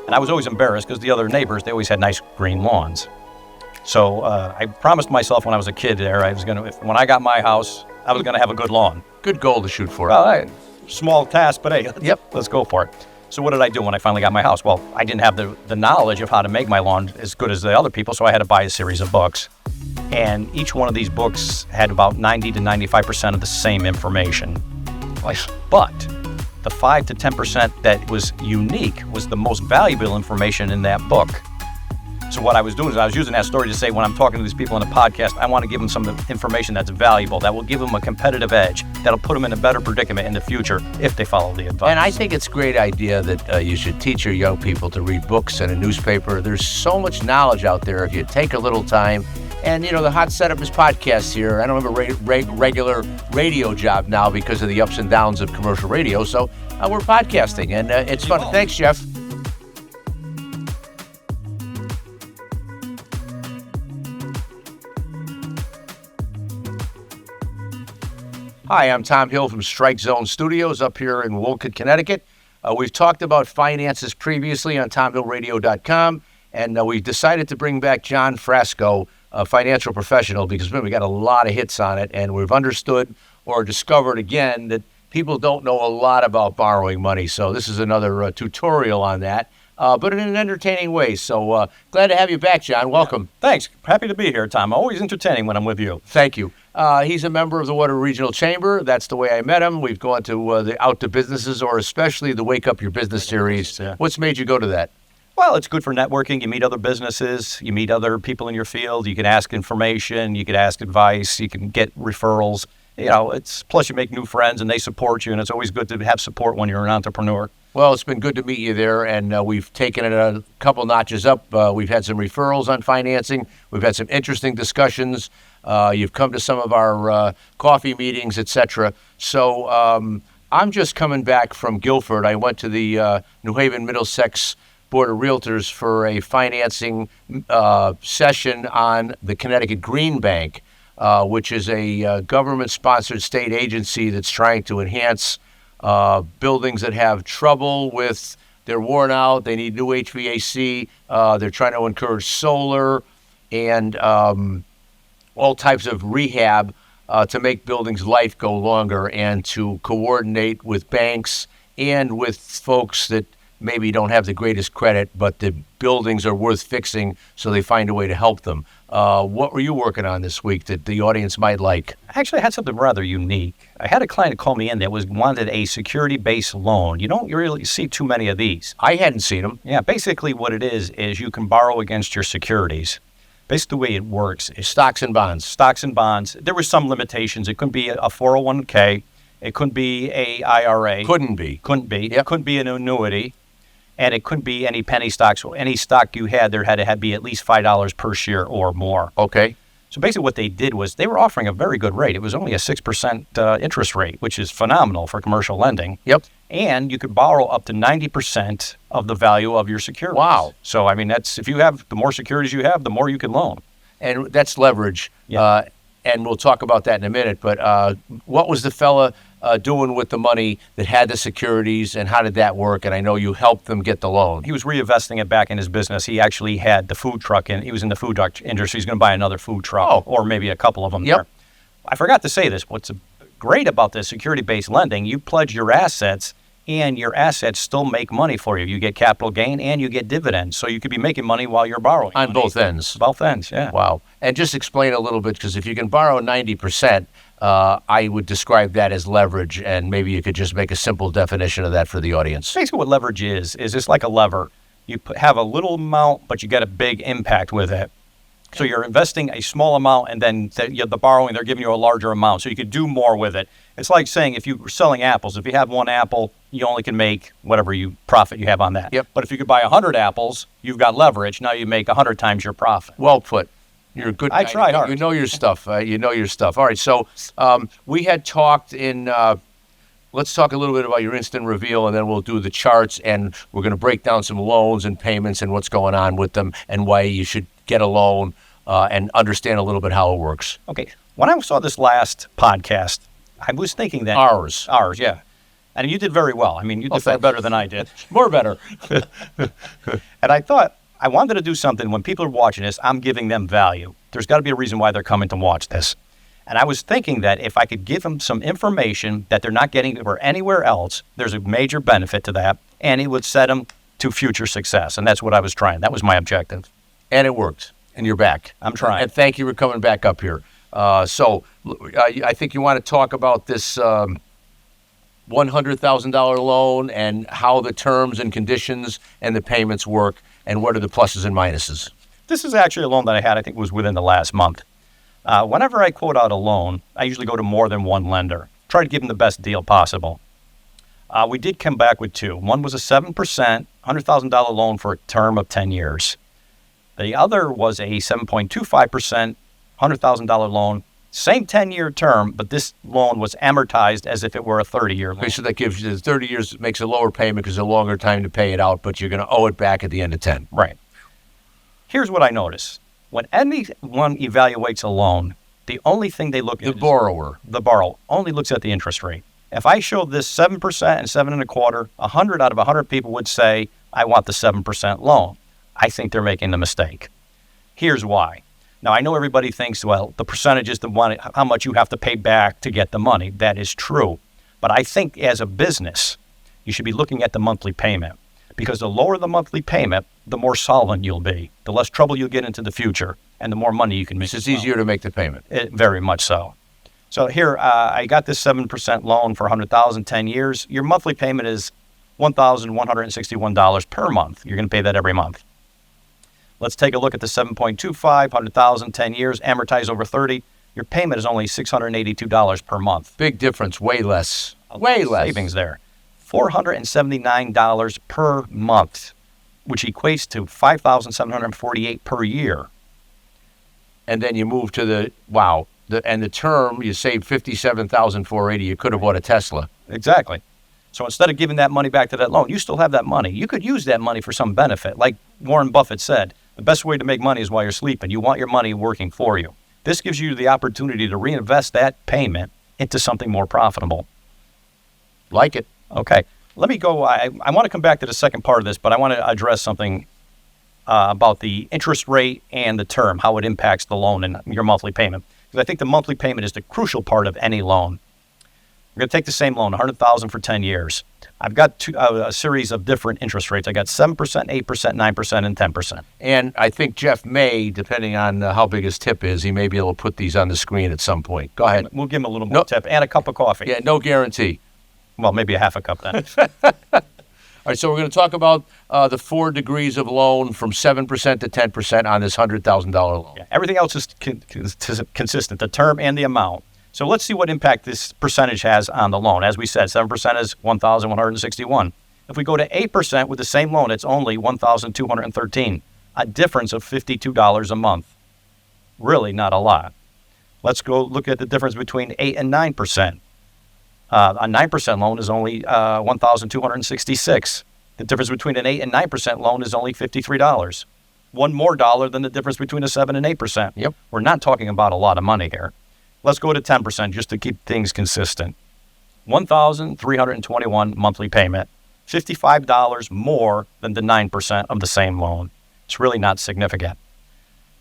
And I was always embarrassed because the other neighbors, they always had nice green lawns. So I promised myself when I was a kid there, when I got my house, I was going to have a good lawn. Good goal to shoot for. Well, small task, but hey, Yep. let's go for it. So what did I do when I finally got my house? Well, I didn't have the knowledge of how to make my lawn as good as the other people, so I had to buy a series of books. And each one of these books had about 90 to 95% of the same information. But the 5 to 10% that was unique was the most valuable information in that book. So what I was doing is I was using that story to say when I'm talking to these people on a podcast, I want to give them some information that's valuable, that will give them a competitive edge, that'll put them in a better predicament in the future if they follow the advice. And I think it's a great idea that you should teach your young people to read books and a newspaper. There's so much knowledge out there if you take a little time. And, the hot setup is podcasts here. I don't have a regular radio job now because of the ups and downs of commercial radio. So we're podcasting, and it's fun. Thanks, Jeff. Hi, I'm Tom Hill from Strike Zone Studios up here in Wolcott, Connecticut. We've talked about finances previously on TomHillRadio.com, and we've decided to bring back John Frasco, a financial professional, because we got a lot of hits on it, and we've understood or discovered again that people don't know a lot about borrowing money. So this is another tutorial on that, but in an entertaining way. So glad to have you back, John. Welcome. Yeah, thanks. Happy to be here, Tom. Always entertaining when I'm with you. Thank you. He's a member of the Water Regional Chamber. That's the way I met him. We've gone to the Out to Businesses, or especially the Wake Up Your Business series. Yeah. What's made you go to that? Well, it's good for networking. You meet other businesses. You meet other people in your field. You can ask information. You can ask advice. You can get referrals. Plus you make new friends and they support you. And it's always good to have support when you're an entrepreneur. Well, it's been good to meet you there, and we've taken it a couple notches up. We've had some referrals on financing. We've had some interesting discussions. You've come to some of our coffee meetings, etc. So I'm just coming back from Guilford. I went to the New Haven Middlesex Board of Realtors for a financing session on the Connecticut Green Bank, which is a government-sponsored state agency that's trying to enhance buildings that have trouble with, they're worn out, they need new HVAC, they're trying to encourage solar and all types of rehab to make buildings' life go longer, and to coordinate with banks and with folks that maybe don't have the greatest credit, but the buildings are worth fixing, so they find a way to help them. What were you working on this week that the audience might like? Actually, I had something rather unique. I had a client call me in that wanted a security-based loan. You don't really see too many of these. I hadn't seen them. Yeah, basically what it is you can borrow against your securities. Basically the way it works is Stocks and bonds. Stocks and bonds. There were some limitations. It couldn't be a 401k. It couldn't be a IRA. Couldn't be. Yep. It couldn't be an annuity. And it couldn't be any penny stocks. So any stock you had, there had to be at least $5 per share or more. Okay. So basically what they did was they were offering a very good rate. It was only a 6% interest rate, which is phenomenal for commercial lending. Yep. And you could borrow up to 90% of the value of your securities. Wow. So, that's if you have, the more securities you have, the more you can loan. And that's leverage. Yeah. And we'll talk about that in a minute. But what was the fella doing with the money that had the securities, and how did that work? And I know you helped them get the loan. He was reinvesting it back in his business. He actually had the food truck, and he was in the food truck industry. He's going to buy another food truck, or maybe a couple of them. Yep. There. I forgot to say this. What's great about this security-based lending, you pledge your assets, and your assets still make money for you. You get capital gain, and you get dividends. So you could be making money while you're borrowing. On both ends. Both ends, yeah. Wow. And just explain a little bit, because if you can borrow 90%, I would describe that as leverage, and maybe you could just make a simple definition of that for the audience. Basically what leverage is it's like a lever. You have a little amount, but you get a big impact with it. So you're investing a small amount, and then the borrowing, they're giving you a larger amount, so you could do more with it. It's like saying if you were selling apples, if you have one apple, you only can make whatever profit you have on that. Yep. But if you could buy 100 apples, you've got leverage. Now you make 100 times your profit. Well put. You're a good guy. I tried hard. You know your stuff. All right, so we had talked in, let's talk a little bit about your instant reveal, and then we'll do the charts, and we're going to break down some loans and payments and what's going on with them and why you should get a loan and understand a little bit how it works. Okay. When I saw this last podcast, I was thinking that. Ours. Ours, yeah. And you did very well. I mean, you did far better than I did. More better. And I thought, I wanted to do something when people are watching this, I'm giving them value. There's got to be a reason why they're coming to watch this. And I was thinking that if I could give them some information that they're not getting anywhere else, there's a major benefit to that, and it would set them to future success. And that's what I was trying. That was my objective. And it worked. And you're back. I'm trying. And thank you for coming back up here. So I think you want to talk about this $100,000 loan and how the terms and conditions and the payments work and what are the pluses and minuses. This is actually a loan that I had, I think it was within the last month. Whenever I quote out a loan, I usually go to more than one lender. Try to give them the best deal possible. We did come back with two. One was a 7%, $100,000 loan for a term of 10 years. The other was a 7.25%, $100,000 loan, same 10-year term, but this loan was amortized as if it were a 30-year loan. Okay, so that gives you 30 years, makes a lower payment because a longer time to pay it out, but you're going to owe it back at the end of 10. Right. Here's what I notice. When anyone evaluates a loan, the only thing they look at The borrower only looks at the interest rate. If I showed this 7% and 7.25%, 100 out of 100 people would say, I want the 7% loan. I think they're making a mistake. Here's why. Now, I know everybody thinks, well, the percentage is how much you have to pay back to get the money. That is true. But I think as a business, you should be looking at the monthly payment, because the lower the monthly payment, the more solvent you'll be, the less trouble you'll get into the future, and the more money you can make. It's easier to make the payment. Very much so. So here, I got this 7% loan for $100,000, 10 years. Your monthly payment is $1,161 per month. You're going to pay that every month. Let's take a look at the 7.25, 100,000, 10 years, amortized over 30. Your payment is only $682 per month. Big difference, way less. Way less. Savings there. $479 per month, which equates to $5,748 per year. And then you move to the term, you save $57,480. You could have bought a Tesla. Exactly. So instead of giving that money back to that loan, you still have that money. You could use that money for some benefit. Like Warren Buffett said, the best way to make money is while you're sleeping. You want your money working for you. This gives you the opportunity to reinvest that payment into something more profitable. Like it. Okay. Let me go. I want to come back to the second part of this, but I want to address something about the interest rate and the term, how it impacts the loan and your monthly payment. Because I think the monthly payment is the crucial part of any loan. We're going to take the same loan, $100,000 for 10 years. I've got a series of different interest rates. I got 7%, 8%, 9%, and 10%. And I think Jeff may, depending on how big his tip is, he may be able to put these on the screen at some point. Go ahead. We'll give him a little more tip and a cup of coffee. Yeah, no guarantee. Well, maybe a half a cup then. All right, so we're going to talk about the 4 degrees of loan from 7% to 10% on this $100,000 loan. Yeah, everything else is consistent, the term and the amount. So let's see what impact this percentage has on the loan. As we said, 7% is $1,161. If we go to 8% with the same loan, it's only $1,213, a difference of $52 a month. Really not a lot. Let's go look at the difference between 8 and 9%. A 9% loan is only $1,266. The difference between an 8 and 9% loan is only $53. One more dollar than the difference between a 7 and 8%. Yep. We're not talking about a lot of money here. Let's go to 10% just to keep things consistent. $1,321 monthly payment, $55 more than the 9% of the same loan. It's really not significant.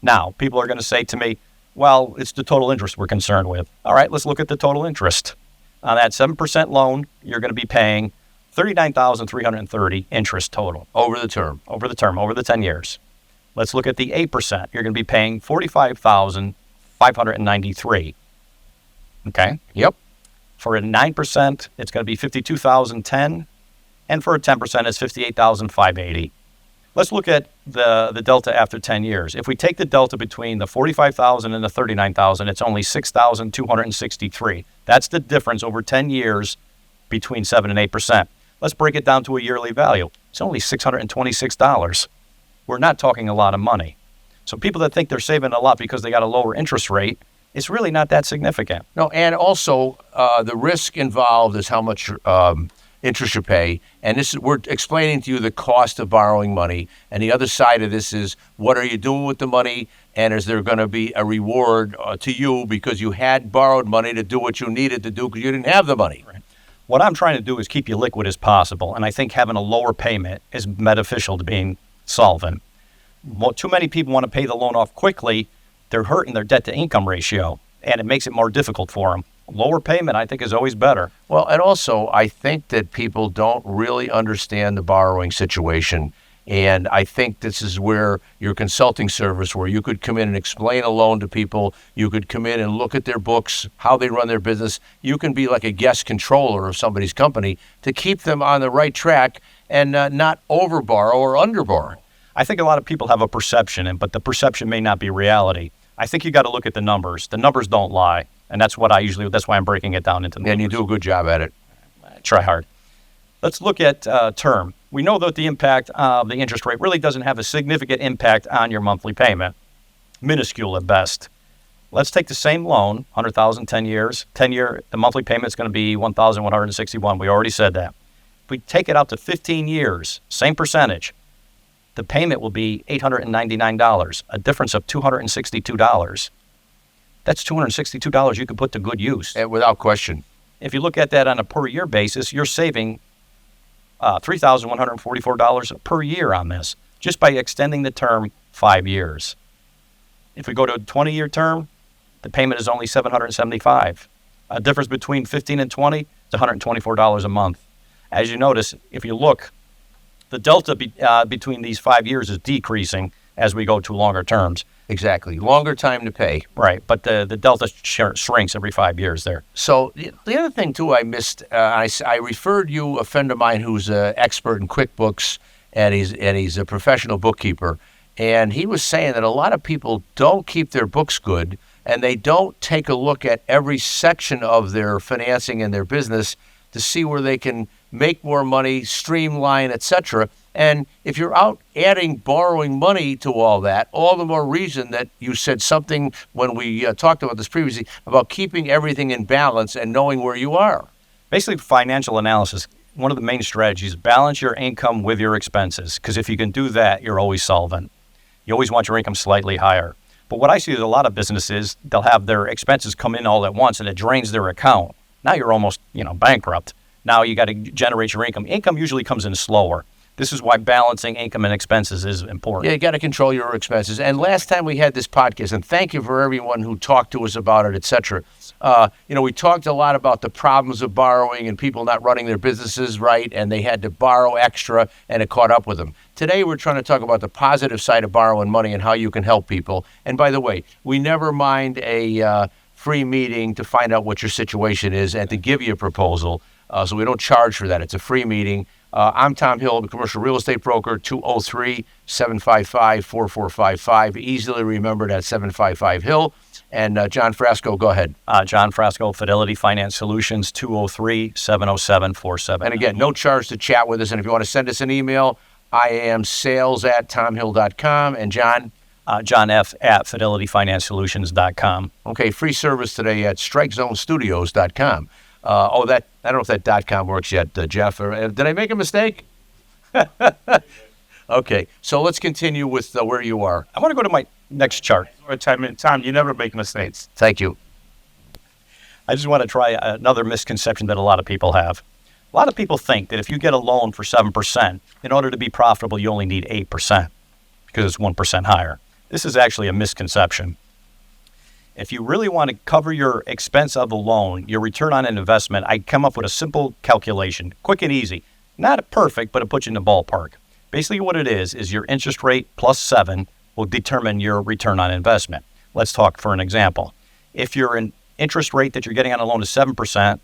Now, people are going to say to me, well, it's the total interest we're concerned with. All right, let's look at the total interest. On that 7% loan, you're going to be paying $39,330 interest total. Over the term, over the 10 years. Let's look at the 8%. You're going to be paying $45,593. Okay? Yep. For a 9%, it's going to be $52,010, and for a 10%, it's $58,580. Let's look at the delta after 10 years. If we take the delta between the $45,000 and the $39,000, it's only $6,263. That's the difference over 10 years between 7 and 8%. Let's break it down to a yearly value. It's only $626. We're not talking a lot of money. So people that think they're saving a lot because they got a lower interest rate, it's really not that significant. No, and also the risk involved is how much interest you pay. And we're explaining to you the cost of borrowing money. And the other side of this is, what are you doing with the money? And is there going to be a reward to you because you had borrowed money to do what you needed to do because you didn't have the money? Right. What I'm trying to do is keep you liquid as possible. And I think having a lower payment is beneficial to being solvent. Well, too many people want to pay the loan off quickly. They're hurting their debt-to-income ratio, and it makes it more difficult for them. Lower payment, I think, is always better. Well, and also, I think that people don't really understand the borrowing situation. And I think this is where your consulting service, where you could come in and explain a loan to people, you could come in and look at their books, how they run their business. You can be like a guest controller of somebody's company to keep them on the right track and not overborrow or underborrow. I think a lot of people have a perception, but the perception may not be reality. I think you got to look at the numbers. The numbers don't lie, and that's why I'm breaking it down into numbers. And you do a good job at it. I try hard. Let's look at term. We know that the impact of the interest rate really doesn't have a significant impact on your monthly payment, minuscule at best. Let's take the same loan, $100,000, 10 years. 10-year, the monthly payment is going to be $1,161. We already said that. If we take it out to 15 years, same percentage, the payment will be $899, a difference of $262. That's $262 you could put to good use. And without question. If you look at that on a per year basis, you're saving $3,144 per year on this, just by extending the term 5 years. If we go to a 20-year term, the payment is only $775. A difference between 15 and 20 is $124 a month. As you notice, if you look, the delta between these 5 years is decreasing as we go to longer terms. Exactly. Longer time to pay. Right, but the delta shrinks every 5 years there. So the other thing, too, I missed, I referred you a friend of mine who's an expert in QuickBooks, and he's a professional bookkeeper. And he was saying that a lot of people don't keep their books good, and they don't take a look at every section of their financing and their business to see where they can make more money, streamline, etc. And if you're out borrowing money to all that, all the more reason that you said something when we talked about this previously about keeping everything in balance and knowing where you are. Basically, financial analysis, one of the main strategies, balance your income with your expenses, because if you can do that, you're always solvent. You always want your income slightly higher. But what I see with a lot of businesses, they'll have their expenses come in all at once and it drains their account. Now you're almost, bankrupt. Now you got to generate your income. Income usually comes in slower. This is why balancing income and expenses is important. Yeah, you got to control your expenses. And last time we had this podcast, and thank you for everyone who talked to us about it, et cetera. We talked a lot about the problems of borrowing and people not running their businesses right, and they had to borrow extra, and it caught up with them. Today, we're trying to talk about the positive side of borrowing money and how you can help people. And by the way, we never mind a free meeting to find out what your situation is and to give you a proposal. So we don't charge for that. It's a free meeting. I'm Tom Hill, the commercial real estate broker, 203-755-4455. Easily remembered at 755-HILL. And John Frasco, go ahead. John Frasco, Fidelity Finance Solutions, 203-707-47. And again, no charge to chat with us. And if you want to send us an email, I am sales@tomhill.com. And John? John F. at FidelityFinanceSolutions.com. Okay, free service today at StrikeZoneStudios.com. I don't know if that .com works yet, Jeff. Did I make a mistake? Okay, so let's continue with where you are. I want to go to my next chart. Tom, you never make mistakes. Thank you. I just want to try another misconception that a lot of people have. A lot of people think that if you get a loan for 7%, in order to be profitable, you only need 8% because it's 1% higher. This is actually a misconception. If you really want to cover your expense of the loan, your return on an investment, I come up with a simple calculation, quick and easy. Not perfect, but it puts you in the ballpark. Basically what it is your interest rate plus 7 will determine your return on investment. Let's talk for an example. If your interest rate that you're getting on a loan is 7%,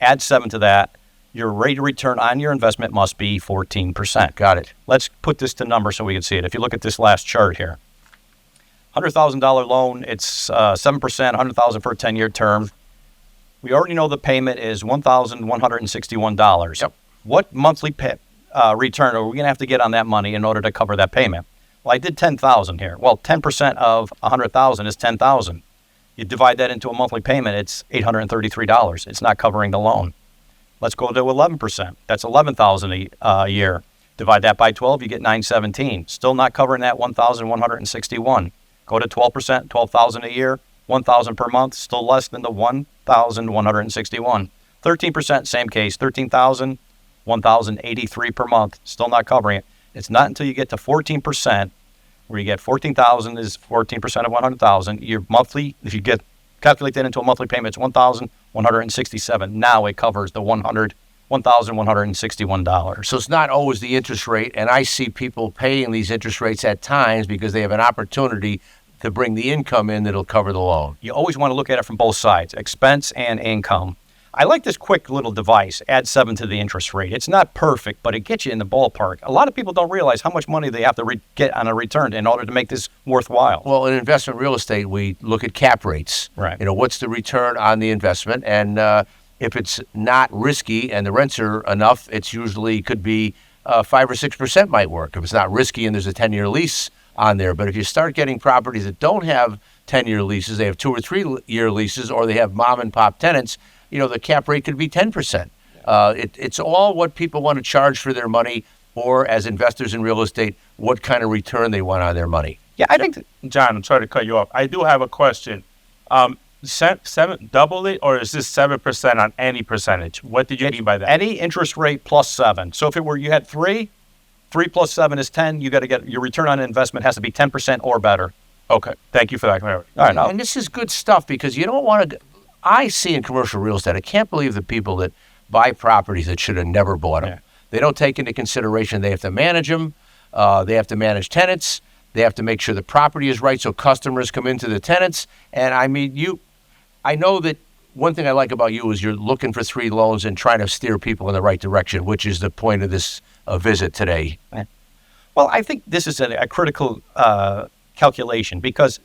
add 7 to that, your rate of return on your investment must be 14%. Got it. Let's put this to numbers so we can see it. If you look at this last chart here, $100,000 loan, it's 7%, $100,000 for a 10-year term. We already know the payment is $1,161. Yep. What monthly return are we going to have to get on that money in order to cover that payment? Well, I did $10,000 here. Well, 10% of $100,000 is $10,000. You divide that into a monthly payment, it's $833. It's not covering the loan. Let's go to 11%. That's 11,000 a year. Divide that by 12, you get 917. Still not covering that 1,161. Go to 12%, 12,000 a year, 1,000 per month, still less than the 1,161. 13%, same case, 13,000, 1,083 per month, still not covering it. It's not until you get to 14%, where you get 14,000 is 14% of 100,000. Your monthly, if you calculate that into a monthly payment, it's 1,167. Now it covers the $1,161. So it's not always the interest rate, and I see people paying these interest rates at times because they have an opportunity to bring the income in that'll cover the loan. You always want to look at it from both sides, expense and income. I like this quick little device, add 7 to the interest rate. It's not perfect, but it gets you in the ballpark. A lot of people don't realize how much money they have to get on a return in order to make this worthwhile. Well, in investment real estate, we look at cap rates. Right. What's the return on the investment? And if it's not risky and the rents are enough, it's usually could be 5 or 6% might work. If it's not risky and there's a 10-year lease on there. But if you start getting properties that don't have 10-year leases, they have 2 or 3-year leases, or they have mom and pop tenants, the cap rate could be 10%. It's all what people want to charge for their money, or as investors in real estate, what kind of return they want on their money. Yeah, I think John, I'm sorry to cut you off. I do have a question. Double it, or is this 7% on any percentage? What did you mean by that? Any interest rate plus 7. So if you had 3 plus 7 is 10, you got to get your return on investment has to be 10% or better. Okay, thank you for that clarity. All right, and this is good stuff because you don't want to. I see in commercial real estate, I can't believe the people that buy properties that should have never bought them. Yeah. They don't take into consideration they have to manage them. They have to manage tenants. They have to make sure the property is right so customers come into the tenants. And I mean, I know that one thing I like about you is you're looking for 3 loans and trying to steer people in the right direction, which is the point of this visit today. Well, I think this is a critical calculation because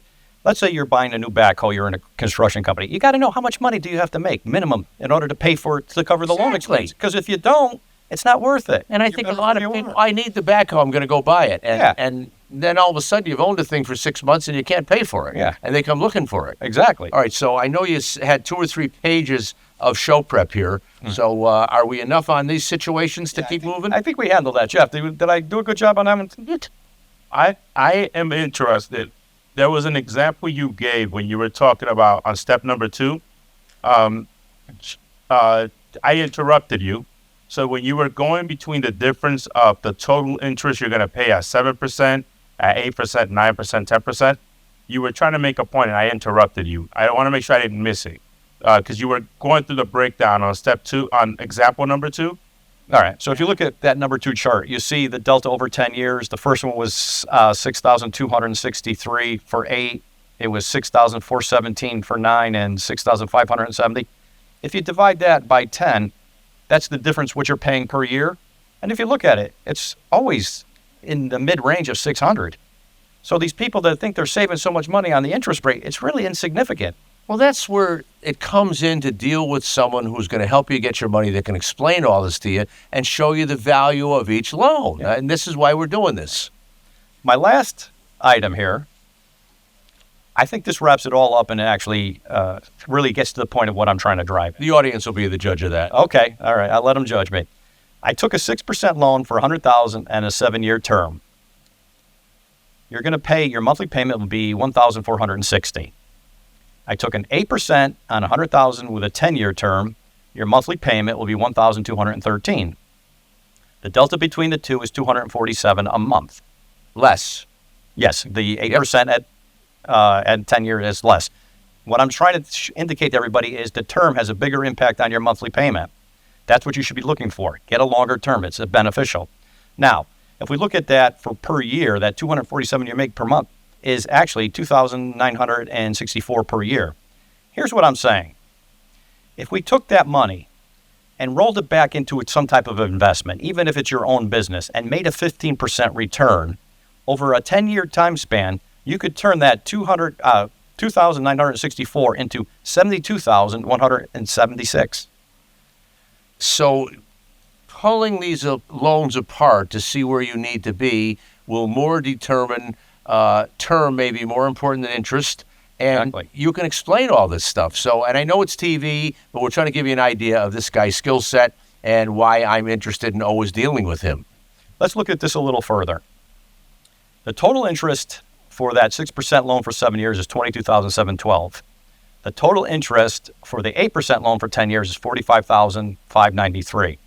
let's say you're buying a new backhoe, you're in a construction company. You got to know how much money do you have to make minimum in order to pay for it to cover the loan expense. Because if you don't, it's not worth it. And I think a lot of people, I need the backhoe, I'm going to go buy it. And then all of a sudden you've owned the thing for 6 months and you can't pay for it. Yeah. And they come looking for it. Exactly. All right, so I know you had 2 or 3 pages of show prep here. Mm-hmm. So are we enough on these situations to keep moving? I think we handled that, Jeff. Did I do a good job on that? I am interested. There was an example you gave when you were talking about on step number 2. I interrupted you. So when you were going between the difference of the total interest you're going to pay at 7%, at 8%, 9%, 10%, you were trying to make a point and I interrupted you. I want to make sure I didn't miss it because you were going through the breakdown on step 2, on example number 2. All right. So if you look at that number 2 chart, you see the delta over 10 years. The first one was 6,263 for 8. It was 6,417 for 9 and 6,570. If you divide that by 10, that's the difference what you're paying per year. And if you look at it, it's always in the mid-range of 600. So these people that think they're saving so much money on the interest rate, it's really insignificant. Well, that's where it comes in to deal with someone who's going to help you get your money, that can explain all this to you and show you the value of each loan. Yeah. And this is why we're doing this. My last item here, I think this wraps it all up and it actually really gets to the point of what I'm trying to drive. The audience will be the judge of that. Okay. All right. I'll let them judge me. I took a 6% loan for $100,000 and a 7-year term. You're going to pay, your monthly payment will be $1,460. I took an 8% on $100,000 with a 10-year term. Your monthly payment will be $1,213. The delta between the two is $247 a month. Less. Yes, the 8% at 10 years is less. What I'm trying to indicate to everybody is the term has a bigger impact on your monthly payment. That's what you should be looking for. Get a longer term. It's beneficial. Now, if we look at that for per year, that $247 you make per month is actually $2,964 per year. Here's what I'm saying. If we took that money and rolled it back into some type of investment, even if it's your own business, and made a 15% return over a 10-year time span, you could turn that $2,964 into $72,176. So pulling these loans apart to see where you need to be will more determine term may be more important than interest. And exactly. You can explain all this stuff. So, and I know it's TV, but we're trying to give you an idea of this guy's skill set. and why I'm interested in always dealing with him. Let's look at this a little further. The total interest for that 6% loan for 7 years is $22,712. The total interest for the 8% loan for 10 years is $45,593.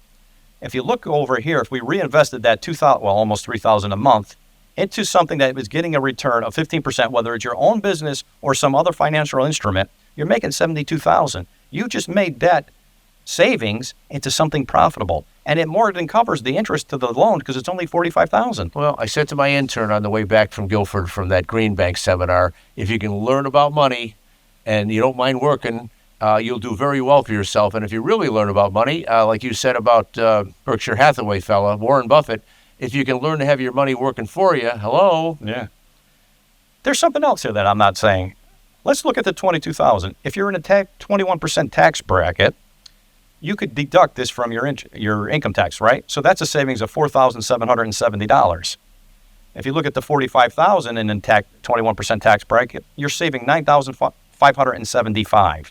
If you look over here, if we reinvested that almost $3,000 a month into something that is getting a return of 15%, whether it's your own business or some other financial instrument, you're making $72,000. You just made that savings into something profitable, and it more than covers the interest to the loan because it's only $45,000. Well, I said to my intern on the way back from Guilford from that Green Bank seminar, if you can learn about money and you don't mind working, you'll do very well for yourself. And if you really learn about money, like you said about Berkshire Hathaway fella, Warren Buffett, if you can learn to have your money working for you, hello. Yeah. There's something else here that I'm not saying. Let's look at the $22,000. If you're in a 21% tax bracket, you could deduct this from your income tax, right? So that's a savings of $4,770. If you look at the $45,000 in 21% tax bracket, you're saving $9,575.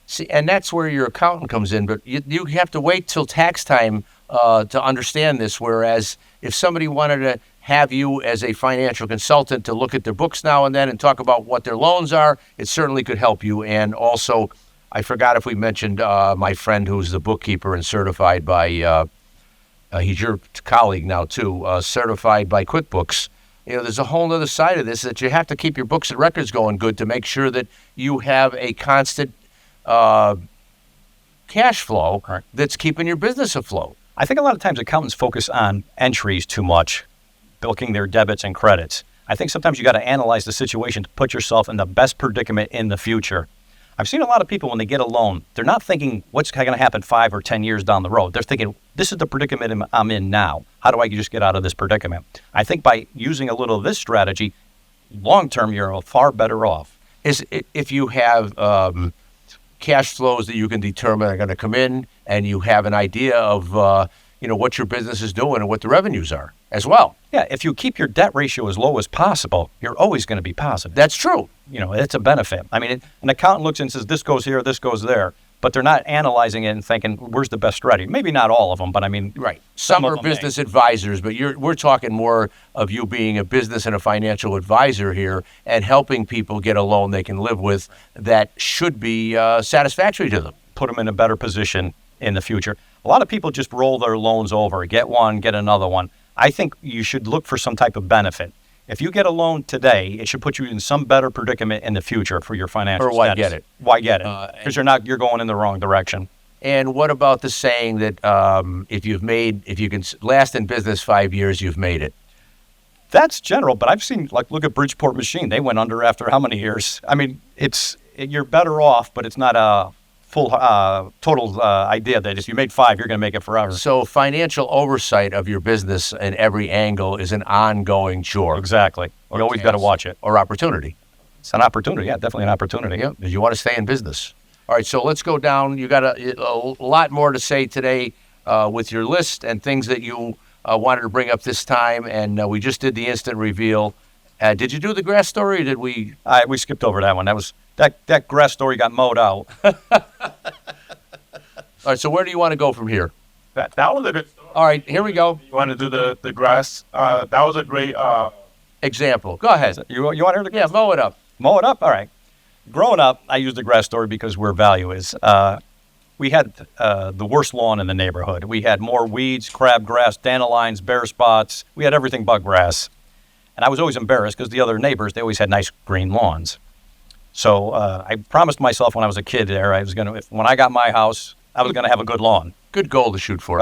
See, and that's where your accountant comes in, but you have to wait till tax time to understand this, whereas if somebody wanted to have you as a financial consultant to look at their books now and then and talk about what their loans are, it certainly could help you. And also, I forgot if we mentioned my friend who's the bookkeeper and certified by, he's your colleague now too, certified by QuickBooks. You know, there's a whole other side of this that you have to keep your books and records going good to make sure that you have a constant cash flow that's keeping your business afloat. I think a lot of times accountants focus on entries too much, booking their debits and credits. I think sometimes you got to analyze the situation to put yourself in the best predicament in the future. I've seen a lot of people when they get a loan, they're not thinking what's going to happen 5 or 10 years down the road. They're thinking, this is the predicament I'm in now. How do I just get out of this predicament? I think by using a little of this strategy, long term, you're far better off. If you have cash flows that you can determine are going to come in, and you have an idea of what your business is doing and what the revenues are as well. Yeah, if you keep your debt ratio as low as possible, you're always going to be positive. That's true. It's a benefit. I mean, an accountant looks and says, this goes here, this goes there, but they're not analyzing it and thinking, where's the best strategy? Maybe not all of them, but I mean, right. Some are business advisors, but we're talking more of you being a business and a financial advisor here and helping people get a loan they can live with that should be satisfactory to them. Put them in a better position in the future. A lot of people just roll their loans over, get one, get another one. I think you should look for some type of benefit. If you get a loan today, it should put you in some better predicament in the future for your financial status. Or why get it? Why get it? Because you're going in the wrong direction. And what about the saying that if you can last in business 5 years, you've made it? That's general, but I've seen, look at Bridgeport Machine. They went under after how many years? I mean, you're better off, but it's not a full total idea that if you made 5, you're going to make it forever. So financial oversight of your business in every angle is an ongoing chore. Exactly. You always got to watch it. Or opportunity. It's an opportunity. Yeah, definitely an opportunity. Yeah, because you want to stay in business. All right, so let's go down. You got a lot more to say today with your list and things that you wanted to bring up this time, and we just did the instant reveal. Did you do the grass story, or did we? We skipped over that one. That grass story got mowed out. All right, so where do you want to go from here? That was a good story. All right, here we go. You want to do the grass? That was a great example. Go ahead. You want to hear the grass? Yeah, mow it up. Mow it up? All right. Growing up, I used the grass story because where value is. We had the worst lawn in the neighborhood. We had more weeds, crabgrass, dandelions, bare spots. We had everything but grass. And I was always embarrassed because the other neighbors, they always had nice green lawns. So I promised myself when I was a kid there, when I got my house, I was going to have a good lawn. Good goal to shoot for.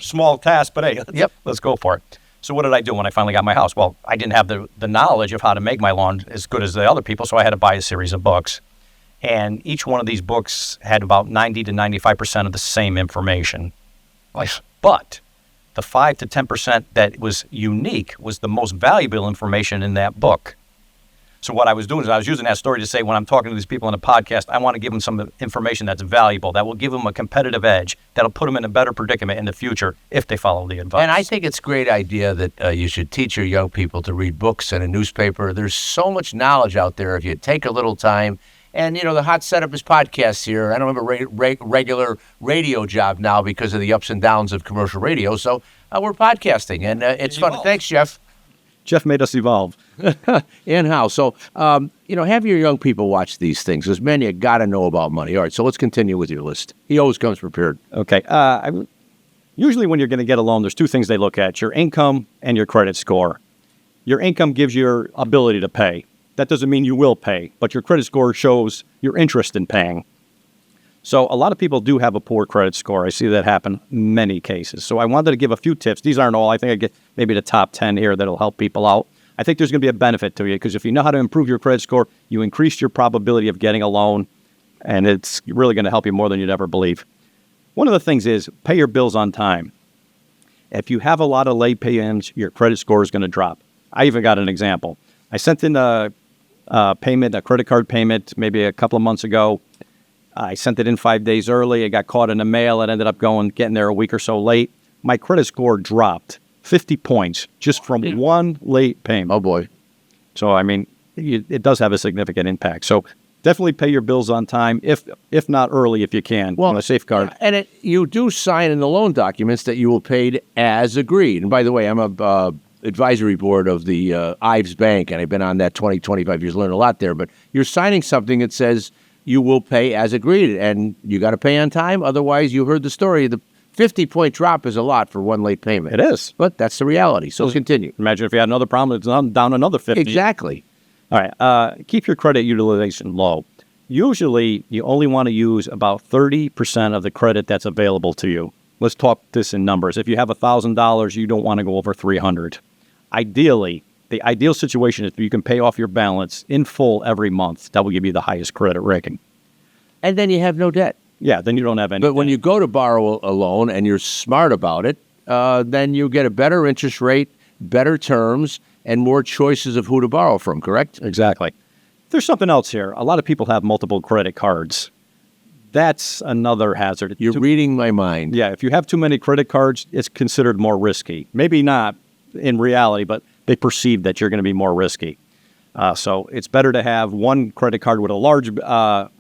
Small task, but hey, let's go for it. So what did I do when I finally got my house? Well, I didn't have the knowledge of how to make my lawn as good as the other people, so I had to buy a series of books. And each one of these books had about 90 to 95% of the same information. But the 5 to 10% that was unique was the most valuable information in that book. So what I was doing is I was using that story to say when I'm talking to these people on a podcast, I want to give them some information that's valuable, that will give them a competitive edge, that'll put them in a better predicament in the future if they follow the advice. And I think it's a great idea that you should teach your young people to read books and a newspaper. There's so much knowledge out there if you take a little time And, the hot setup is podcasts here. I don't have a regular radio job now because of the ups and downs of commercial radio. So we're podcasting, and it's fun. Thanks, Jeff. Jeff made us evolve. And how? So, have your young people watch these things. There's many you got to know about money. All right, so let's continue with your list. He always comes prepared. Okay. Usually when you're going to get a loan, there's two things they look at, your income and your credit score. Your income gives your ability to pay. That doesn't mean you will pay, but your credit score shows your interest in paying. So a lot of people do have a poor credit score. I see that happen in many cases. So I wanted to give a few tips. These aren't all. I think I get maybe the top 10 here that'll help people out. I think there's going to be a benefit to you because if you know how to improve your credit score, you increase your probability of getting a loan, and it's really going to help you more than you'd ever believe. One of the things is pay your bills on time. If you have a lot of late pay-ins, your credit score is going to drop. I even got an example. I sent in a credit card payment, maybe a couple of months ago. I sent it in 5 days early. It got caught in the mail. It ended up getting there a week or so late. My credit score dropped 50 points just from one late payment. Oh, boy. So, it does have a significant impact. So definitely pay your bills on time, if not early, if you can, on a safeguard. And you do sign in the loan documents that you will pay as agreed. And by the way, I'm a advisory board of the Ives Bank, and I've been on that 25 years, learned a lot there. But you're signing something that says you will pay as agreed, and you got to pay on time. Otherwise, you heard the story. The 50-point drop is a lot for one late payment. It is. But that's the reality. So continue. Imagine if you had another problem, it's down another 50. Exactly. All right. Keep your credit utilization low. Usually, you only want to use about 30% of the credit that's available to you. Let's talk this in numbers. If you have $1,000, you don't want to go over $300. Ideally, the ideal situation is if you can pay off your balance in full every month. That will give you the highest credit rating. And then you have no debt. Yeah, then you don't have any But debt. when you go to borrow a loan and you're smart about it, then you get a better interest rate, better terms, and more choices of who to borrow from, correct? Exactly. There's something else here. A lot of people have multiple credit cards. That's another hazard. You're reading my mind. Yeah, if you have too many credit cards, it's considered more risky. Maybe not in reality, but they perceive that you're going to be more risky. So it's better to have one credit card with a large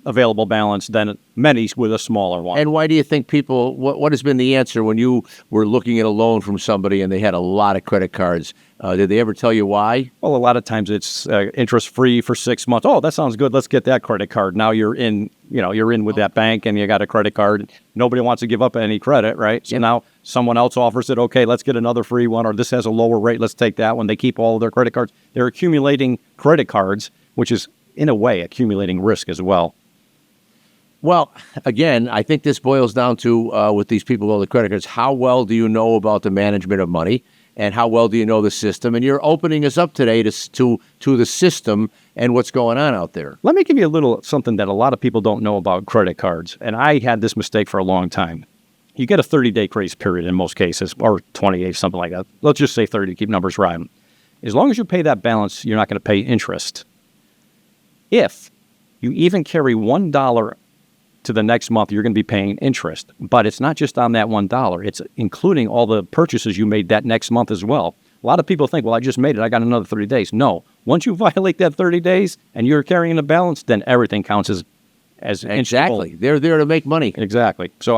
available balance than many with a smaller one. And why do you think people, what has been the answer when you were looking at a loan from somebody and they had a lot of credit cards? Did they ever tell you why? Well, a lot of times it's interest-free for 6 months. Oh, that sounds good. Let's get that credit card. Now you're in with that bank and you got a credit card. Nobody wants to give up any credit, right? So now someone else offers it. Okay, let's get another free one, or this has a lower rate. Let's take that one. They keep all of their credit cards. They're accumulating credit cards, which is, in a way, accumulating risk as well. Well, again, I think this boils down to, with these people with the credit cards, how well do you know about the management of money? And how well do you know the system? And you're opening us up today to the system and what's going on out there. Let me give you a little something that a lot of people don't know about credit cards. And I had this mistake for a long time. You get a 30-day grace period in most cases, or 28, something like that. Let's just say 30, keep numbers right. As long as you pay that balance, you're not going to pay interest. If you even carry $1 to the next month, you're going to be paying interest. But it's not just on that $1. It's including all the purchases you made that next month as well. A lot of people think, well, I just made it. I got another 30 days. No. Once you violate that 30 days and you're carrying a balance, then everything counts as Exactly. interest. They're there to make money. Exactly. So,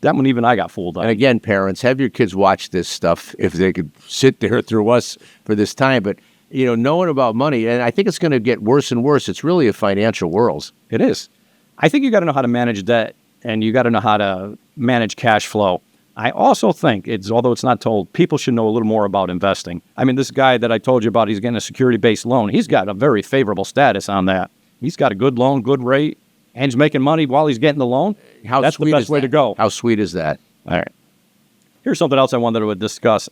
that one even I got fooled on. And again, parents, have your kids watch this stuff if they could sit there through us for this time. But, knowing about money, and I think it's going to get worse and worse. It's really a financial world. It is. I think you got to know how to manage debt, and you got to know how to manage cash flow. I also think, although it's not told, people should know a little more about investing. This guy that I told you about, he's getting a security-based loan. He's got a very favorable status on that. He's got a good loan, good rate, and he's making money while he's getting the loan. That's the best way to go. How sweet is that? All right. Here's something else I wanted to discuss.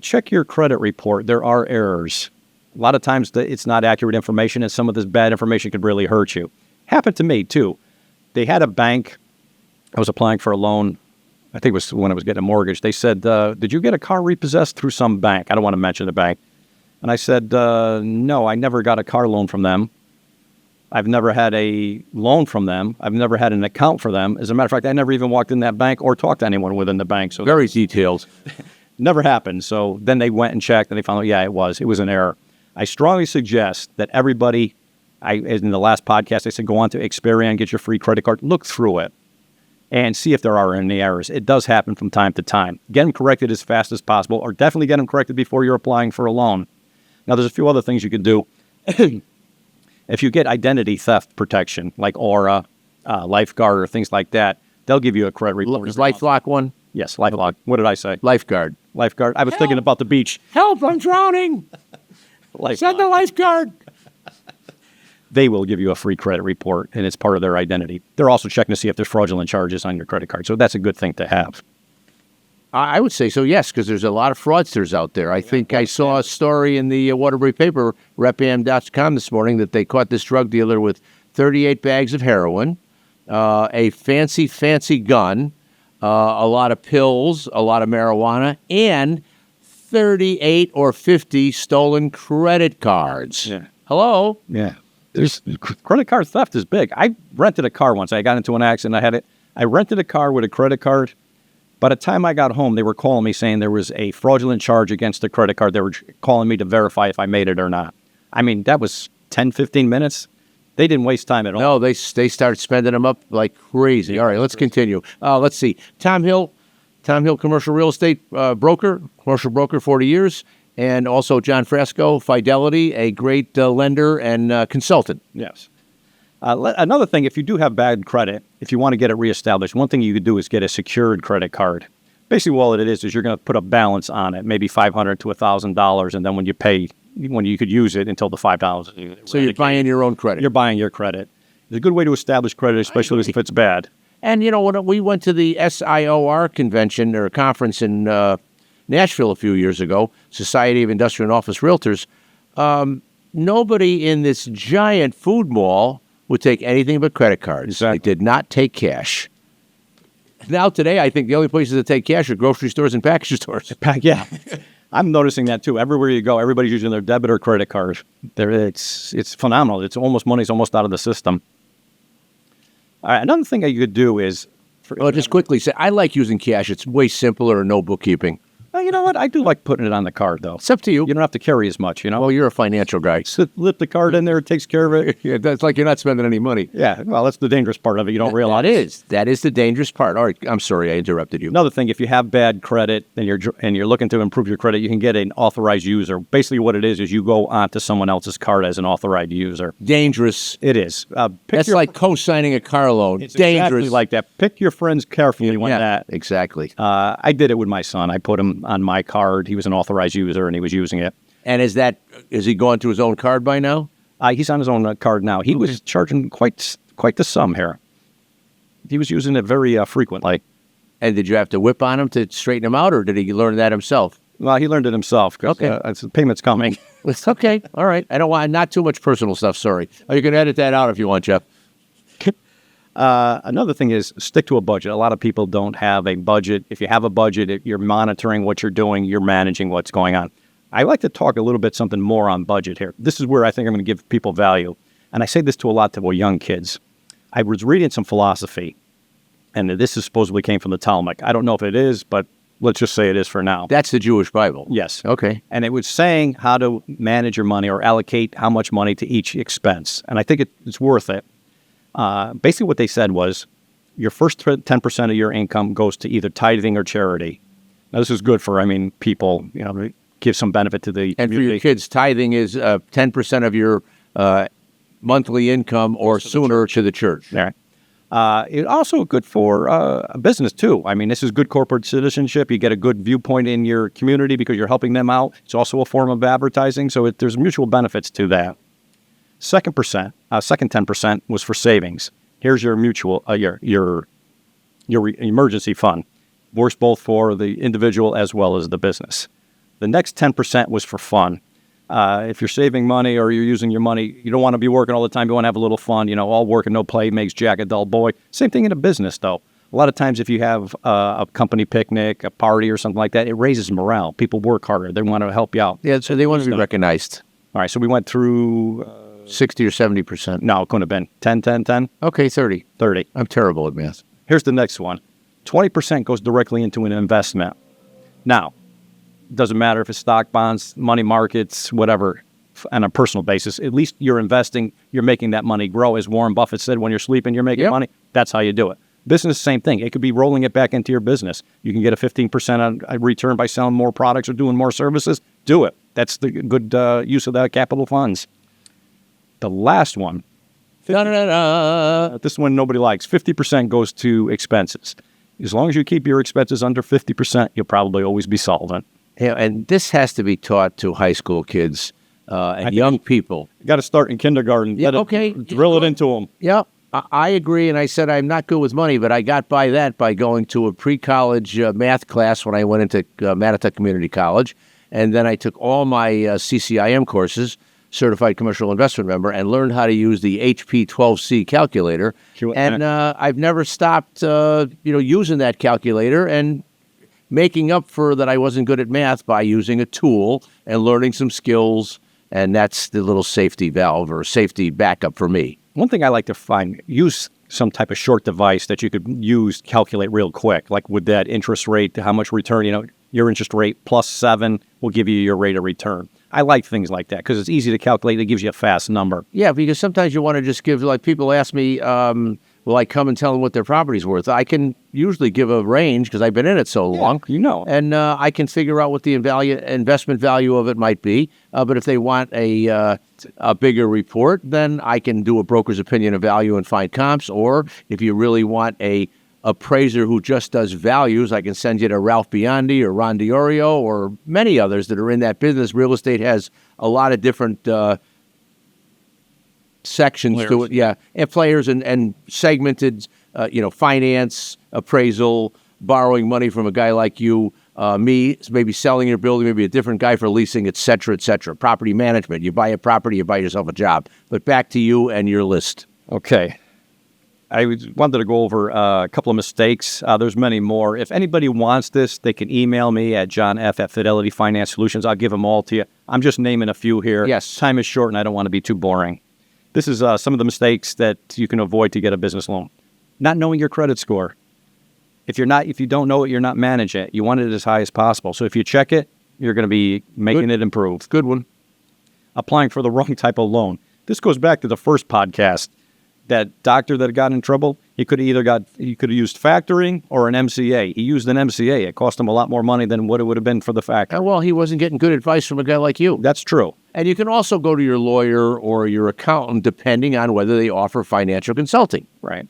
Check your credit report. There are errors. A lot of times it's not accurate information, and some of this bad information could really hurt you. Happened to me, too. They had a bank. I was applying for a loan. I think it was when I was getting a mortgage. They said, did you get a car repossessed through some bank? I don't want to mention the bank. And I said, no, I never got a car loan from them. I've never had a loan from them. I've never had an account for them. As a matter of fact, I never even walked in that bank or talked to anyone within the bank. So very detailed. Never happened. So then they went and checked, and they found out, it was an error. I strongly suggest that everybody In the last podcast, I said, go on to Experian, get your free credit card, look through it, and see if there are any errors. It does happen from time to time. Get them corrected as fast as possible, or definitely get them corrected before you're applying for a loan. Now, there's a few other things you can do. If you get identity theft protection, like Aura, Lifeguard, or things like that, they'll give you a credit report. Is LifeLock one? Yes, LifeLock. What did I say? Lifeguard. Lifeguard. I was thinking about the beach. Help, I'm drowning. Send the lifeguard. They will give you a free credit report, and it's part of their identity. They're also checking to see if there's fraudulent charges on your credit card, so that's a good thing to have. I would say so, yes, because there's a lot of fraudsters out there. I think I saw a story in the Waterbury paper, repam.com this morning, that they caught this drug dealer with 38 bags of heroin, a fancy gun, a lot of pills, a lot of marijuana, and 38 or 50 stolen credit cards. Yeah. Hello? Yeah. There's credit card theft is big. I rented a car once. I got into an accident. I rented a car with a credit card. By the time I got home, they were calling me saying there was a fraudulent charge against the credit card. They were calling me to verify if I made it or not. I mean, that was 10, 15 minutes. They didn't waste time at all. No, they started spending them up like crazy. All right, let's continue. Let's see. Tom Hill, commercial real estate broker, commercial broker, 40 years. And also John Frasco, Fidelity, a great lender and consultant. Yes. Another thing, if you do have bad credit, if you want to get it reestablished, one thing you could do is get a secured credit card. Basically, all it is you're going to put a balance on it, maybe $500 to $1,000, and then when you pay, when you could use it until the $5. So you're buying your own credit. You're buying your credit. It's a good way to establish credit, especially if it's bad. And, you know, when we went to the SIOR convention or conference in Nashville a few years ago, Society of Industrial and Office Realtors, nobody in this giant food mall would take anything but credit cards. Exactly. They did not take cash. Now today, I think the only places that take cash are grocery stores and package stores. Yeah. I'm noticing that too. Everywhere you go, everybody's using their debit or credit card. It's phenomenal. Money's almost out of the system. All right, another thing that you could do is... just quickly say, I like using cash. It's way simpler and no bookkeeping. Well, you know what? I do like putting it on the card, though. It's up to you. You don't have to carry as much, you know? Well, you're a financial guy. Slip the card in there, it takes care of it. Yeah, that's like you're not spending any money. Yeah, well, that's the dangerous part of it. You don't realize. That is the dangerous part. All right, I'm sorry I interrupted you. Another thing, if you have bad credit and you're looking to improve your credit, you can get an authorized user. Basically, what it is you go onto someone else's card as an authorized user. Dangerous. It is. That's like co-signing a car loan. It's dangerous. Exactly like that. Pick your friends carefully on that. Exactly. I did it with my son. I put him on my card. He was an authorized user, and he was using it. And is he going to his own card by now? He's on his own card now. He was charging quite the sum here. He was using it very frequently. And did you have to whip on him to straighten him out, or did he learn that himself? Well, he learned it himself. Okay, the payment's coming. It's okay. All right. I don't want not too much personal stuff. Sorry. You can edit that out if you want, Jeff. Another thing is stick to a budget. A lot of people don't have a budget. If you have a budget, you're monitoring what you're doing, you're managing what's going on. I like to talk a little bit something more on budget here. This is where I think I'm going to give people value. And I say this to a lot of young kids. I was reading some philosophy, and this is supposedly came from the Talmud. I don't know if it is, but let's just say it is for now. That's the Jewish Bible. Yes. Okay. And it was saying how to manage your money or allocate how much money to each expense. And I think it's worth it. Basically what they said was your first 10% of your income goes to either tithing or charity. Now, this is good for, people, give some benefit to the And community. for your kids, tithing is 10% of your monthly income or sooner to the church. Right. It's also good for a business, too. This is good corporate citizenship. You get a good viewpoint in your community because you're helping them out. It's also a form of advertising, so there's mutual benefits to that. Second 10% was for savings. Here's your mutual, your emergency fund. Works both for the individual as well as the business. The next 10% was for fun. If you're saving money or you're using your money, you don't want to be working all the time. You want to have a little fun. All work and no play makes Jack a dull boy. Same thing in a business, though. A lot of times if you have a company picnic, a party or something like that, it raises morale. People work harder. They want to help you out. Yeah, so they want to be recognized. All right, so we went through... 60 or 70%. No, it couldn't have been 10, 10, 10. Okay, 30. 30. I'm terrible at math. Here's the next one. 20% goes directly into an investment. Now, it doesn't matter if it's stock, bonds, money markets, whatever. on a personal basis. At least you're investing, you're making that money grow. As Warren Buffett said, when you're sleeping, you're making money. That's how you do it. Business, same thing. It could be rolling it back into your business. You can get a 15% on return by selling more products or doing more services. Do it. That's the good use of that capital funds. The last one, this one nobody likes. 50% goes to expenses. As long as you keep your expenses under 50%, you'll probably always be solvent. Yeah, and this has to be taught to high school kids and young people. You got to start in kindergarten. Yeah, Drill it into them. Yeah, I agree. And I said I'm not good with money, but I got by that by going to a pre-college math class when I went into Mattatuck Community College. And then I took all my CCIM courses, Certified Commercial Investment Member, and learned how to use the EP12C calculator. And I've never stopped, using that calculator and making up for that I wasn't good at math by using a tool and learning some skills. And that's the little safety valve or safety backup for me. One thing I like to find, use some type of short device that you could use, calculate real quick, like with that interest rate, how much return, your interest rate plus 7 will give you your rate of return. I like things like that because it's easy to calculate. It gives you a fast number. Yeah, because sometimes you want to just give, like people ask me, will I come and tell them what their property's worth? I can usually give a range because I've been in it so long. And I can figure out what the investment value of it might be. But if they want a bigger report, then I can do a broker's opinion of value and find comps. Or if you really want a appraiser who just does values, I can send you to Ralph Biondi or Ron DiOrio or many others that are in that business. Real estate has a lot of different sections to it, and players and segmented, finance, appraisal, borrowing money from a guy like you, me, maybe selling your building, maybe a different guy for leasing, et cetera, et cetera. Property management, you buy a property, you buy yourself a job. But back to you and your list. Okay. I wanted to go over a couple of mistakes. There's many more. If anybody wants this, they can email me at johnf@Fidelity Finance Solutions. I'll give them all to you. I'm just naming a few here. Yes. Time is short, and I don't want to be too boring. This is some of the mistakes that you can avoid to get a business loan. Not knowing your credit score. If you don't know it, you're not managing it. You want it as high as possible. So if you check it, you're going to be making it improve. Good one. Applying for the wrong type of loan. This goes back to the first podcast. That doctor that got in trouble, he could have used factoring or an MCA. He used an MCA. It cost him a lot more money than what it would have been for the factor. Well, he wasn't getting good advice from a guy like you. That's true. And you can also go to your lawyer or your accountant, depending on whether they offer financial consulting. Right.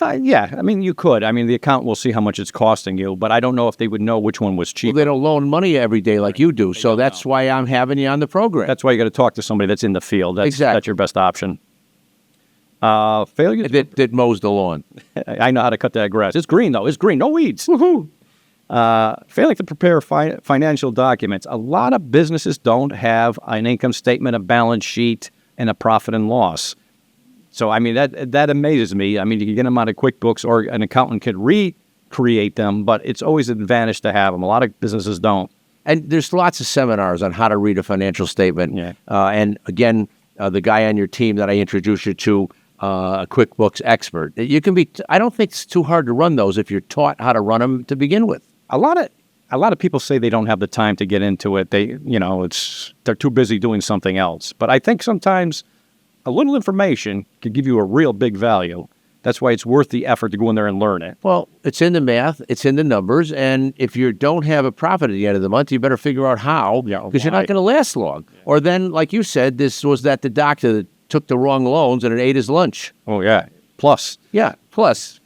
You could. The accountant will see how much it's costing you, but I don't know if they would know which one was cheap. Well, they don't loan money every day like you do, so that's why I'm having you on the program. That's why you got to talk to somebody that's in the field. That's your best option. Failure that mows the lawn. I know how to cut that grass. It's green, though. It's green. No weeds. Woohoo! Failing to prepare financial documents. A lot of businesses don't have an income statement, a balance sheet, and a profit and loss. So, that amazes me. You can get them out of QuickBooks or an accountant could recreate them, but it's always an advantage to have them. A lot of businesses don't. And there's lots of seminars on how to read a financial statement. Yeah. And again, the guy on your team that I introduced you to, a QuickBooks expert. You can be. I don't think it's too hard to run those if you're taught how to run them to begin with. A lot of people say they don't have the time to get into it. They're too busy doing something else. But I think sometimes a little information could give you a real big value. That's why it's worth the effort to go in there and learn it. Well, it's in the math, it's in the numbers, and if you don't have a profit at the end of the month, you better figure out how, because you're not going to last long. Yeah. Or then, like you said, the doctor that took the wrong loans and it ate his lunch. Oh, yeah. Plus. Yeah, plus.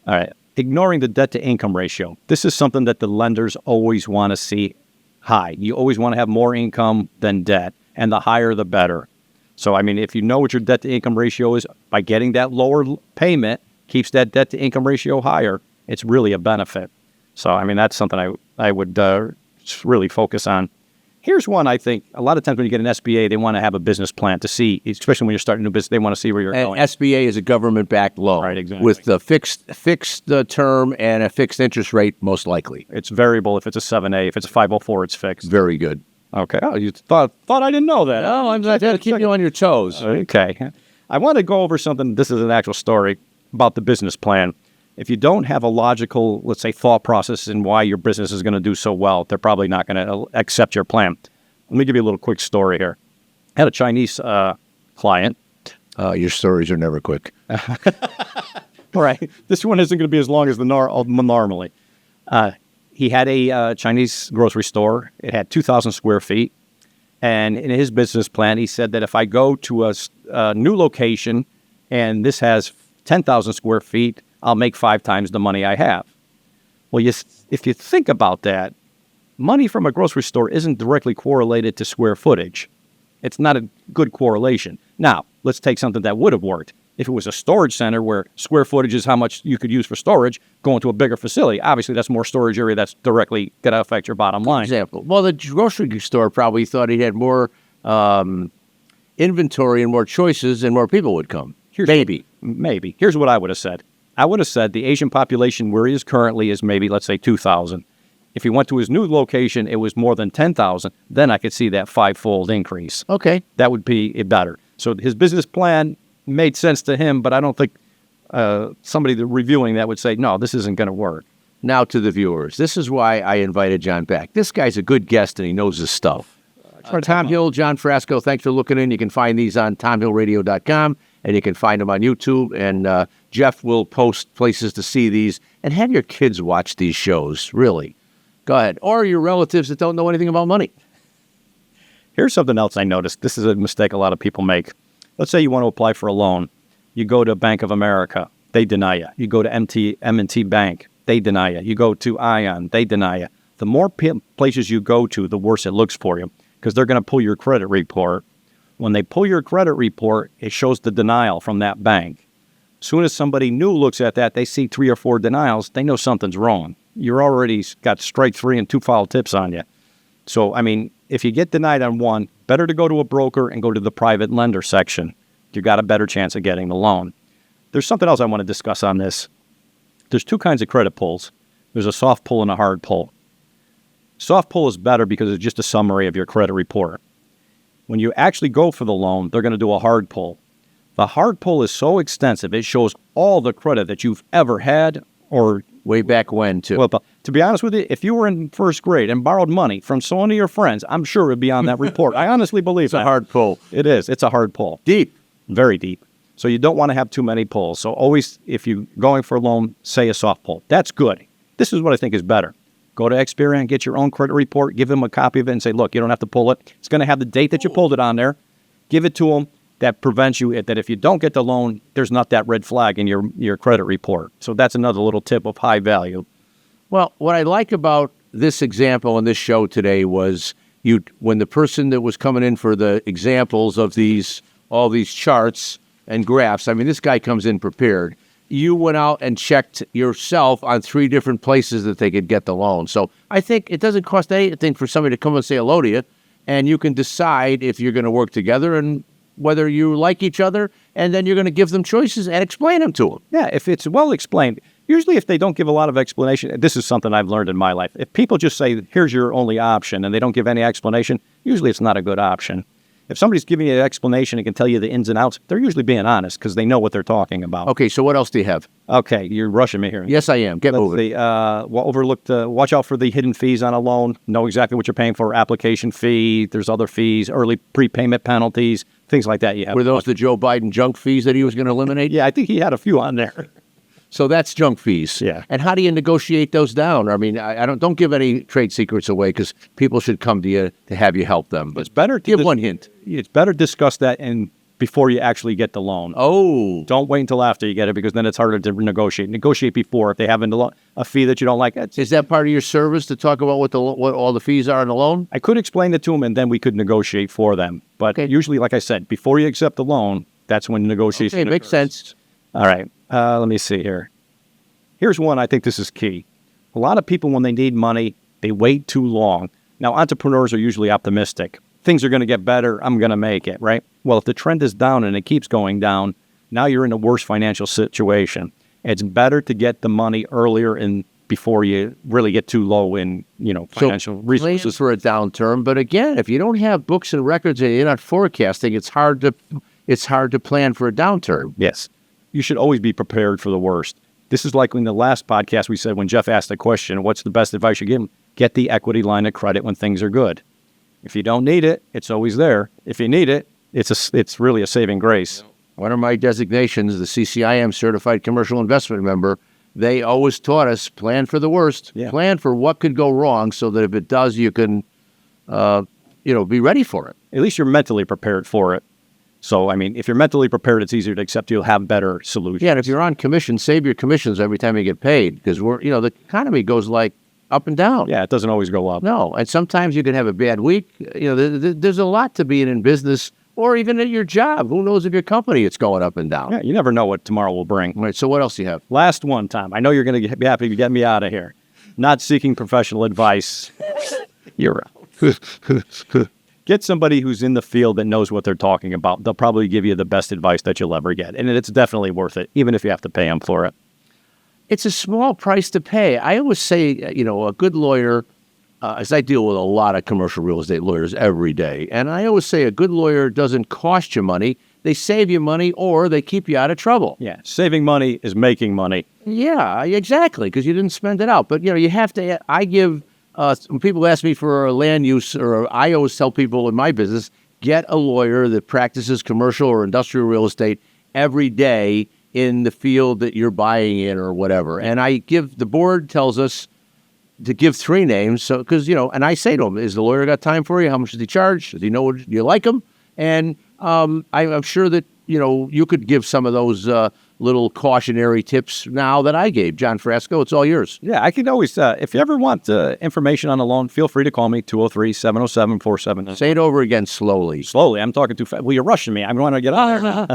All right. Ignoring the debt-to-income ratio. This is something that the lenders always want to see high. You always want to have more income than debt, and the higher, the better. So, if you know what your debt-to-income ratio is, by getting that lower payment, keeps that debt-to-income ratio higher, it's really a benefit. So, that's something I would really focus on. Here's one I think a lot of times when you get an SBA, they want to have a business plan to see, especially when you're starting a new business, they want to see where you're going. SBA is a government-backed loan. Right, exactly. With the fixed term and a fixed interest rate, most likely. It's variable if it's a 7A. If it's a 504, it's fixed. Very good. Okay. Oh, you thought I didn't know that. No, I'm glad to keep you on your toes. Okay. I want to go over something. This is an actual story about the business plan. If you don't have a logical, let's say, thought process in why your business is going to do so well, they're probably not going to accept your plan. Let me give you a little quick story here. had a Chinese client. Your stories are never quick. All right. This one isn't going to be as long as the normally. He had a Chinese grocery store. It had 2,000 square feet. And in his business plan, he said that if I go to a new location and this has 10,000 square feet, I'll make 5 times the money I have. Well, if you think about that, money from a grocery store isn't directly correlated to square footage. It's not a good correlation. Now, let's take something that would have worked. If it was a storage center where square footage is how much you could use for storage, going to a bigger facility, obviously that's more storage area that's directly going to affect your bottom line. Example. Well, the grocery store probably thought he had more inventory and more choices and more people would come. Maybe. Here's what I would have said. I would have said the Asian population where he is currently is maybe, let's say, 2,000. If he went to his new location, it was more than 10,000, then I could see that 5-fold increase. Okay. That would be better. So his business plan made sense to him, but I don't think somebody reviewing that would say, no, this isn't going to work. Now to the viewers. This is why I invited John back. This guy's a good guest and he knows his stuff. Tom Hill, John Frasco, thanks for looking in. You can find these on TomHillRadio.com and you can find them on YouTube. And Jeff will post places to see these and have your kids watch these shows, really. Go ahead. Or your relatives that don't know anything about money. Here's something else I noticed. This is a mistake a lot of people make. Let's say you want to apply for a loan. You go to Bank of America, they deny you. You go to M&T Bank, they deny you. You go to Ion, they deny you. The more places you go to, the worse it looks for you because they're going to pull your credit report. When they pull your credit report, it shows the denial from that bank. As soon as somebody new looks at that, they see 3 or 4 denials, they know something's wrong. You're already got strike 3 and 2 foul tips on you. So, I mean, if you get denied on one, better to go to a broker and go to the private lender section. You got a better chance of getting the loan. There's something else I want to discuss on this. There's 2 kinds of credit pulls. There's a soft pull and a hard pull. Soft pull is better because it's just a summary of your credit report. When you actually go for the loan, they're going to do a hard pull. The hard pull is so extensive, it shows all the credit that you've ever had or way back when, too. Well, to be honest with you, if you were in first grade and borrowed money from one of your friends, I'm sure it would be on that report. I honestly believe it's a hard pull. It is. It's a hard pull. Deep. Very deep. So you don't want to have too many pulls. So always, if you're going for a loan, say a soft pull. That's good. This is what I think is better. Go to Experian, get your own credit report, give them a copy of it and say, look, you don't have to pull it. It's going to have the date that you pulled it on there. Give it to them. That prevents you, that if you don't get the loan, there's not that red flag in your credit report. So that's another little tip of high value. Well, what I like about this example in this show today was when the person that was coming in for the examples of all these charts and graphs, I mean, this guy comes in prepared. You went out and checked yourself on 3 different places that they could get the loan. So I think it doesn't cost anything for somebody to come and say hello to you, and you can decide if you're going to work together and whether you like each other, and then you're going to give them choices and explain them to them. Yeah, if it's well explained. Usually if they don't give a lot of explanation, this is something I've learned in my life. If people just say, here's your only option, and they don't give any explanation, usually it's not a good option. If somebody's giving you an explanation and can tell you the ins and outs, they're usually being honest because they know what they're talking about. Okay, so what else do you have? Okay, you're rushing me here. Yes, I am. Get moving. Watch out for the hidden fees on a loan. Know exactly what you're paying for. Application fee. There's other fees, early prepayment penalties, things like that. Were those the Joe Biden junk fees that he was going to eliminate? Yeah, I think he had a few on there. So that's junk fees. Yeah. And how do you negotiate those down? I mean, I don't give any trade secrets away because people should come to you to have you help them. But it's better to give one hint. It's better to discuss that before you actually get the loan. Oh. Don't wait until after you get it because then it's harder to negotiate. Negotiate before if they have a fee that you don't like. Is that part of your service to talk about what all the fees are in the loan? I could explain it to them and then we could negotiate for them. But usually, like I said, before you accept the loan, that's when negotiation makes sense. All right. Let me see here. Here's one. I think this is key. A lot of people, when they need money, they wait too long. Now, entrepreneurs are usually optimistic. Things are going to get better. I'm going to make it, right? Well, if the trend is down and it keeps going down, now you're in a worse financial situation. It's better to get the money earlier and before you really get too low in, financial resources. For a downturn. But again, if you don't have books and records and you're not forecasting, it's hard to plan for a downturn. Yes. You should always be prepared for the worst. This is like in the last podcast we said when Jeff asked the question, what's the best advice you give him? Get the equity line of credit when things are good. If you don't need it, it's always there. If you need it, it's really a saving grace. One of my designations, the CCIM Certified Commercial Investment Member, they always taught us, plan for the worst. Yeah. Plan for what could go wrong so that if it does, you can, be ready for it. At least you're mentally prepared for it. So, I mean, if you're mentally prepared, it's easier to accept. You'll have better solutions. Yeah, and if you're on commission, save your commissions every time you get paid because the economy goes like up and down. Yeah, it doesn't always go up. No, and sometimes you can have a bad week. There's a lot to being in business or even at your job. Who knows if your company it's going up and down. Yeah, you never know what tomorrow will bring. Right, so what else do you have? Last one, Tom. I know you're going to be happy to get me out of here. Not seeking professional advice. You're out. Get somebody who's in the field that knows what they're talking about. They'll probably give you the best advice that you'll ever get. And it's definitely worth it, even if you have to pay them for it. It's a small price to pay. I always say, a good lawyer, as I deal with a lot of commercial real estate lawyers every day, and I always say a good lawyer doesn't cost you money. They save you money or they keep you out of trouble. Yeah, saving money is making money. Yeah, exactly, because you didn't spend it out. But, you have to, I give, when people ask me for a land use, or I always tell people in my business, get a lawyer that practices commercial or industrial real estate every day in the field that you're buying in or whatever. And the board tells us to give 3 names. So, because, and I say to them, is the lawyer got time for you? How much does he charge? Does he know do you like him? And I'm sure that, you could give some of those little cautionary tips now that I gave. John Frasco, it's all yours. Yeah, I can always, if you ever want information on a loan, feel free to call me, 203-707-4799. Say it over again slowly. Slowly, I'm talking too fast. Well, you're rushing me. I want to get out of here.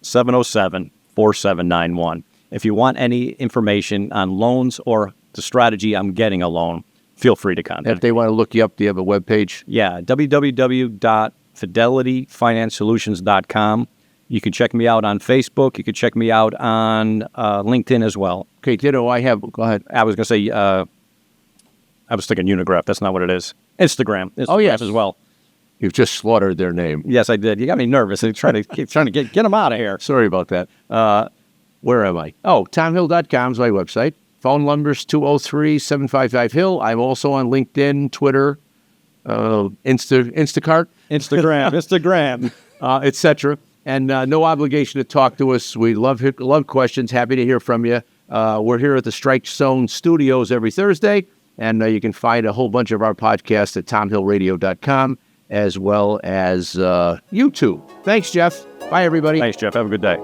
203-707-4791. If you want any information on loans or the strategy I'm getting a loan, feel free to contact me. If they want to look you up, do you have a webpage? Yeah, www.fidelityfinancesolutions.com. You can check me out on Facebook. You can check me out on LinkedIn as well. Okay, ditto, go ahead. I was going to say, I was thinking Unigraph. That's not what it is. Instagram. Oh, yes. As well. You've just slaughtered their name. Yes, I did. You got me nervous. I'm trying to get them out of here. Sorry about that. Where am I? Oh, tomhill.com is my website. Phone number's 203-755-HILL. I'm also on LinkedIn, Twitter, Instacart. Instagram. Etc. And no obligation to talk to us. We love questions. Happy to hear from you. We're here at the Strike Zone Studios every Thursday, and you can find a whole bunch of our podcasts at tomhillradio.com as well as YouTube. Thanks, Jeff. Bye, everybody. Thanks, Jeff. Have a good day.